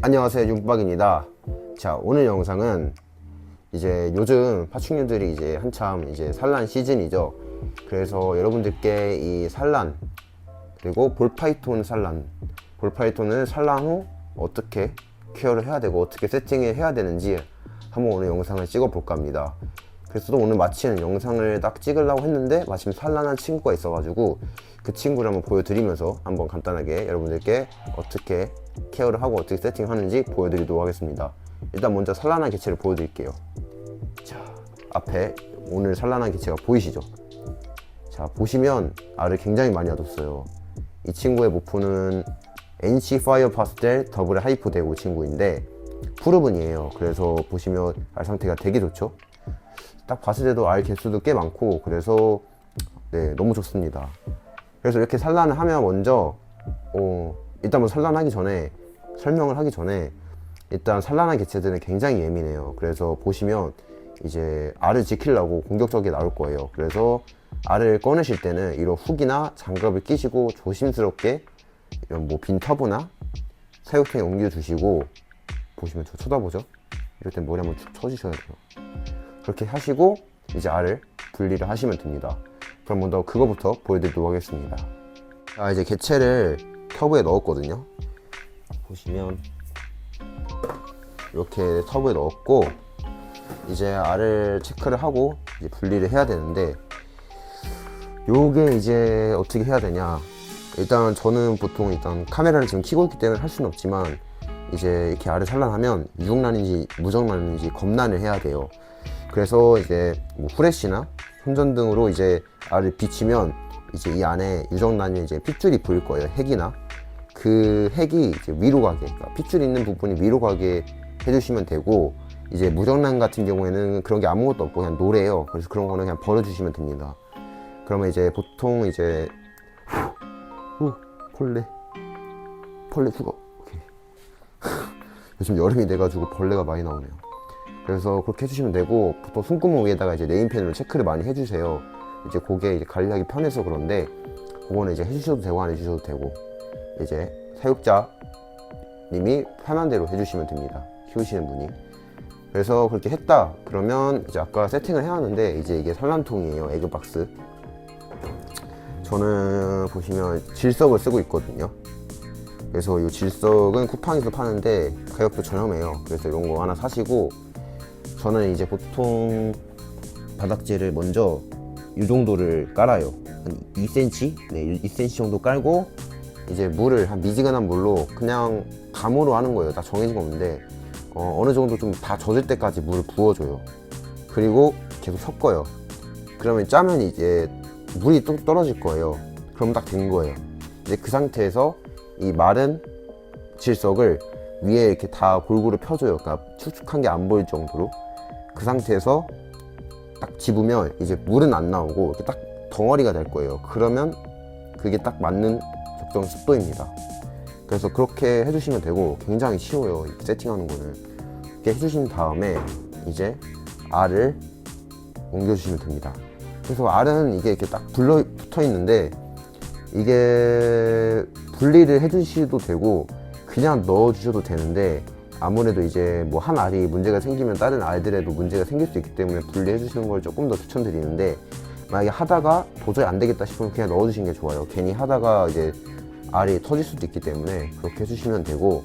안녕하세요, 윤박입니다. 자, 오늘 영상은 이제 요즘 파충류들이 이제 한참 이제 산란 시즌이죠. 그래서 여러분들께 이 산란 그리고 볼파이톤 산란, 볼파이톤을 산란 후 어떻게 케어를 해야 되고 어떻게 세팅을 해야 되는지 한번 오늘 영상을 찍어 볼까 합니다. 그래서 또 오늘 마침 영상을 딱 찍으려고 했는데 마침 산란한 친구가 있어가지고 그 친구를 한번 보여드리면서 한번 간단하게 여러분들께 어떻게 케어를 하고 어떻게 세팅하는지 보여드리도록 하겠습니다. 일단 먼저 산란한 개체를 보여드릴게요. 자, 앞에 오늘 산란한 개체가 보이시죠? 자, 보시면 알을 굉장히 많이 얻었어요. 이 친구의 모포는 NC 파이어 파스텔 더블 하이퍼 대고 친구인데 푸르분이에요. 그래서 보시면 알 상태가 되게 좋죠. 딱 봤을 때도 알 개수도 꽤 많고 그래서 네, 너무 좋습니다. 그래서 이렇게 산란을 하면 먼저 일단 뭐 산란하기 전에 설명을 하기 전에 일단 산란한 개체들은 굉장히 예민해요. 그래서 보시면 이제 알을 지키려고 공격적이 나올 거예요. 그래서 알을 꺼내실 때는 이런 훅이나 장갑을 끼시고 조심스럽게 이런 뭐 빈 터브나 사육통에 옮겨 주시고, 보시면 저 쳐다보죠? 이럴 땐 머리 한번 쭉 쳐주셔야 돼요. 그렇게 하시고 이제 알을 분리를 하시면 됩니다. 그럼 먼저 그거부터 보여드리도록 하겠습니다. 자, 이제 개체를 터브에 넣었거든요. 보시면 이렇게 터브에 넣었고 이제 알을 체크를 하고 이제 분리를 해야 되는데, 요게 이제 어떻게 해야 되냐, 일단 저는 보통 일단 카메라를 지금 켜고 있기 때문에 할 수는 없지만 이제 이렇게 알을 산란하면 유정란인지 무정란인지 검란을 해야 돼요. 그래서 이제 뭐 후레쉬나 손전등으로 이제 알을 비치면 이제 이 안에 유정란이 이제 핏줄이 보일 거예요. 핵이나 그 핵이 이제 위로 가게, 그러니까 핏줄 있는 부분이 위로 가게 해주시면 되고, 이제 무정란 같은 경우에는 그런 게 아무것도 없고 그냥 노래요. 그래서 그런 거는 그냥 버려주시면 됩니다. 그러면 이제 보통 이제 벌레 죽어. 오케이. 요즘 여름이 돼가지고 벌레가 많이 나오네요. 그래서 그렇게 해주시면 되고, 보통 손구멍 위에다가 이제 네임펜으로 체크를 많이 해주세요. 이제 그게 이제 관리하기 편해서 그런데 그거는 이제 해주셔도 되고 안 해주셔도 되고, 이제 사육자님이 편한 대로 해주시면 됩니다. 키우시는 분이. 그래서 그렇게 했다 그러면 이제 아까 세팅을 해놨는데, 이제 이게 산란통이에요. 에그박스. 저는 보시면 질석을 쓰고 있거든요. 그래서 이 질석은 쿠팡에서 파는데 가격도 저렴해요. 그래서 이런 거 하나 사시고, 저는 이제 보통 바닥재를 먼저 이 정도를 깔아요. 한 2cm? 네, 2cm 정도 깔고 이제 물을 한 미지근한 물로 그냥 감으로 하는 거예요. 다 정해진 거 없는데 어느 정도 좀 다 젖을 때까지 물을 부어줘요. 그리고 계속 섞어요. 그러면 짜면 이제 물이 뚝 떨어질 거예요. 그럼 딱 된 거예요. 이제 그 상태에서 이 마른 질석을 위에 이렇게 다 골고루 펴줘요. 그러니까 축축한 게 안 보일 정도로. 그 상태에서 딱 집으면 이제 물은 안 나오고 이렇게 딱 덩어리가 될 거예요. 그러면 그게 딱 맞는 적정 습도입니다. 그래서 그렇게 해주시면 되고, 굉장히 쉬워요. 세팅하는 거는. 이렇게 해주신 다음에 이제 알을 옮겨주시면 됩니다. 그래서 알은 이게 이렇게 딱 붙어 있는데, 이게 분리를 해주셔도 되고 그냥 넣어주셔도 되는데, 아무래도 이제 뭐 한 알이 문제가 생기면 다른 알들에도 문제가 생길 수 있기 때문에 분리해 주시는 걸 조금 더 추천드리는데, 만약에 하다가 도저히 안 되겠다 싶으면 그냥 넣어 주시는 게 좋아요. 괜히 하다가 이제 알이 터질 수도 있기 때문에 그렇게 해주시면 되고,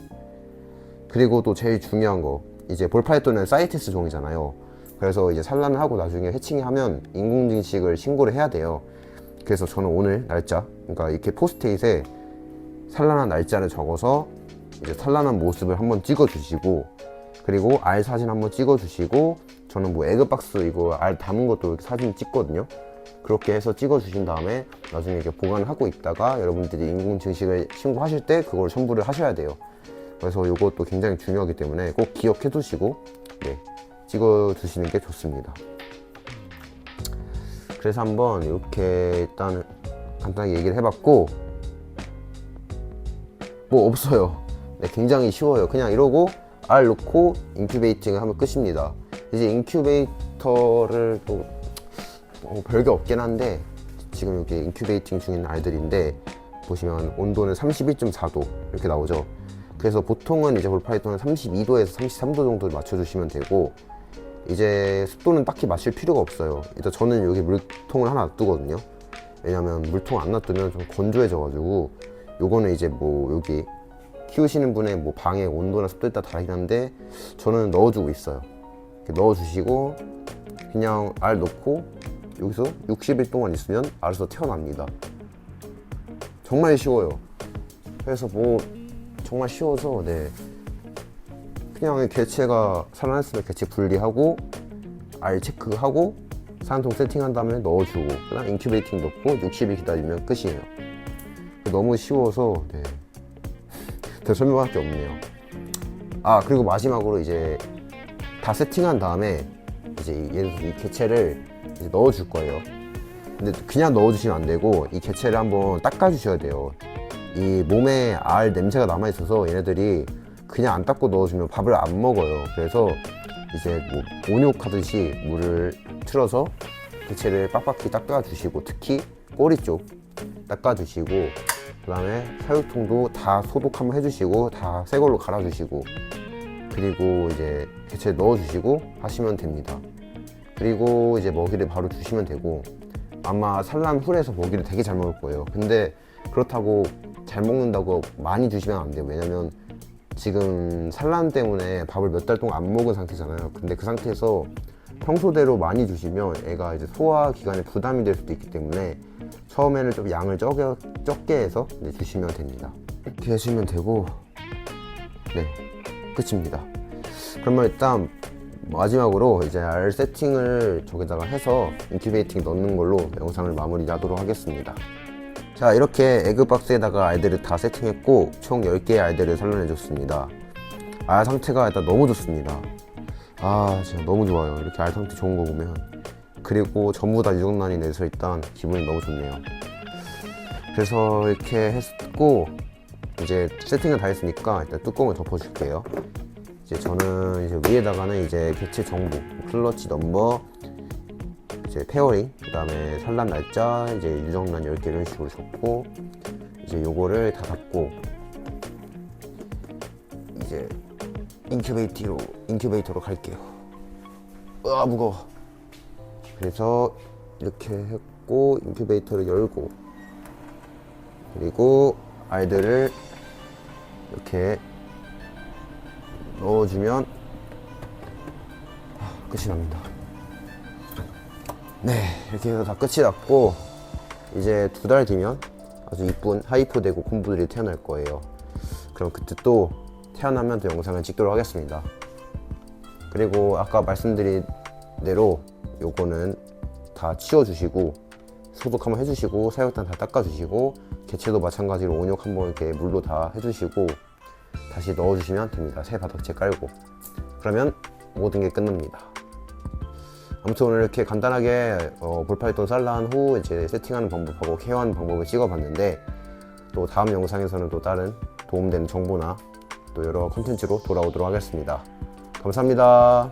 그리고 또 제일 중요한 거, 이제 볼파이톤은 사이테스 종이잖아요. 그래서 이제 산란을 하고 나중에 해칭이 하면 인공증식을 신고를 해야 돼요. 그래서 저는 오늘 날짜, 그러니까 이렇게 포스트잇에 산란한 날짜를 적어서 이제 산란한 모습을 한번 찍어 주시고, 그리고 알 사진 한번 찍어 주시고, 저는 뭐 에그박스 이거 알 담은 것도 이렇게 사진 찍거든요. 그렇게 해서 찍어 주신 다음에 나중에 이렇게 보관을 하고 있다가 여러분들이 인공증식을 신고하실 때 그걸 첨부를 하셔야 돼요. 그래서 이것도 굉장히 중요하기 때문에 꼭 기억해 두시고 네, 찍어 주시는 게 좋습니다. 그래서 한번 이렇게 일단 간단하게 얘기를 해봤고, 뭐 없어요. 네, 굉장히 쉬워요. 그냥 이러고 알 넣고 인큐베이팅을 하면 끝입니다. 이제 인큐베이터를 또 별게 없긴 한데, 지금 여기 인큐베이팅 중인 알들인데 보시면 온도는 31.4도 이렇게 나오죠. 그래서 보통은 이제 볼파이톤은 32도에서 33도 정도 맞춰주시면 되고, 이제 습도는 딱히 맞출 필요가 없어요. 일단 저는 여기 물통을 하나 놔두거든요. 왜냐면 물통 안 놔두면 좀 건조해져가지고, 요거는 이제 뭐 여기 키우시는 분의 뭐 방의 온도나 습도에 따라 다르긴 한데, 저는 넣어주고 있어요. 이렇게 넣어주시고 그냥 알 넣고 여기서 60일 동안 있으면 알에서 태어납니다. 정말 쉬워요. 그래서 뭐 정말 쉬워서, 네, 그냥 개체가 살아났으면 개체 분리하고 알 체크하고 산통 세팅한 다음에 넣어주고 그다음 인큐베이팅 넣고 60일 기다리면 끝이에요. 너무 쉬워서, 네, 더 설명할 게 없네요. 아, 그리고 마지막으로 이제 다 세팅한 다음에 이제 이 개체를 이제 넣어줄 거예요. 근데 그냥 넣어주시면 안 되고 이 개체를 한번 닦아주셔야 돼요. 이 몸에 알 냄새가 남아있어서 얘네들이 그냥 안 닦고 넣어주면 밥을 안 먹어요. 그래서 이제 뭐 온욕하듯이 물을 틀어서 개체를 빡빡히 닦아주시고, 특히 꼬리 쪽 닦아주시고, 그 다음에 사육통도 다 소독 한번 해주시고 다 새 걸로 갈아주시고, 그리고 이제 개체 넣어주시고 하시면 됩니다. 그리고 이제 먹이를 바로 주시면 되고, 아마 산란 훌에서 먹이를 되게 잘 먹을 거예요. 근데 그렇다고 잘 먹는다고 많이 주시면 안 돼요. 왜냐면 지금 산란 때문에 밥을 몇 달 동안 안 먹은 상태잖아요. 근데 그 상태에서 평소대로 많이 주시면 애가 이제 소화 기관에 부담이 될 수도 있기 때문에 처음에는 좀 양을 적게 해서 주시면 됩니다. 이렇게 하시면 되고, 네, 끝입니다. 그러면 일단 마지막으로 이제 알 세팅을 저기다가 해서 인큐베이팅 넣는 걸로 영상을 마무리하도록 하겠습니다. 자, 이렇게 에그박스에다가 알들을 다 세팅했고 총 10개의 알들을 산란해 줬습니다. 알 상태가 일단 너무 좋습니다. 아, 진짜 너무 좋아요. 이렇게 알 상태 좋은 거 보면. 그리고 전부 다 유정란이 내서 일단 기분이 너무 좋네요. 그래서 이렇게 했고 이제 세팅을 다 했으니까 일단 뚜껑을 덮어 줄게요. 이제 저는 이제 위에다가는 이제 개체 정보, 클러치 넘버, 이제 페어링, 그 다음에 산란 날짜, 이제 유정란 10개 이런 식으로 줬고, 이제 요거를 다 닫고 이제 인큐베이터로 갈게요. 으아, 무거워. 그래서 이렇게 했고 인큐베이터를 열고, 그리고 알들을 이렇게 넣어주면 끝이 납니다. 네, 이렇게 해서 다 끝이 났고, 이제 2달 뒤면 아주 이쁜 하이퍼 되고 콤부들이 태어날 거예요. 그럼 그때 또 태어나면 또 영상을 찍도록 하겠습니다. 그리고 아까 말씀드린 대로 요거는 다 치워주시고 소독 한번 해주시고 사육단 다 닦아주시고 개체도 마찬가지로 온욕 한번 이렇게 물로 다 해주시고 다시 넣어주시면 됩니다. 새 바닥재 깔고. 그러면 모든 게 끝납니다. 아무튼 오늘 이렇게 간단하게 볼파이톤 산란 후 이제 세팅하는 방법하고 케어하는 방법을 찍어봤는데, 또 다음 영상에서는 또 다른 도움되는 정보나 또 여러 콘텐츠로 돌아오도록 하겠습니다. 감사합니다.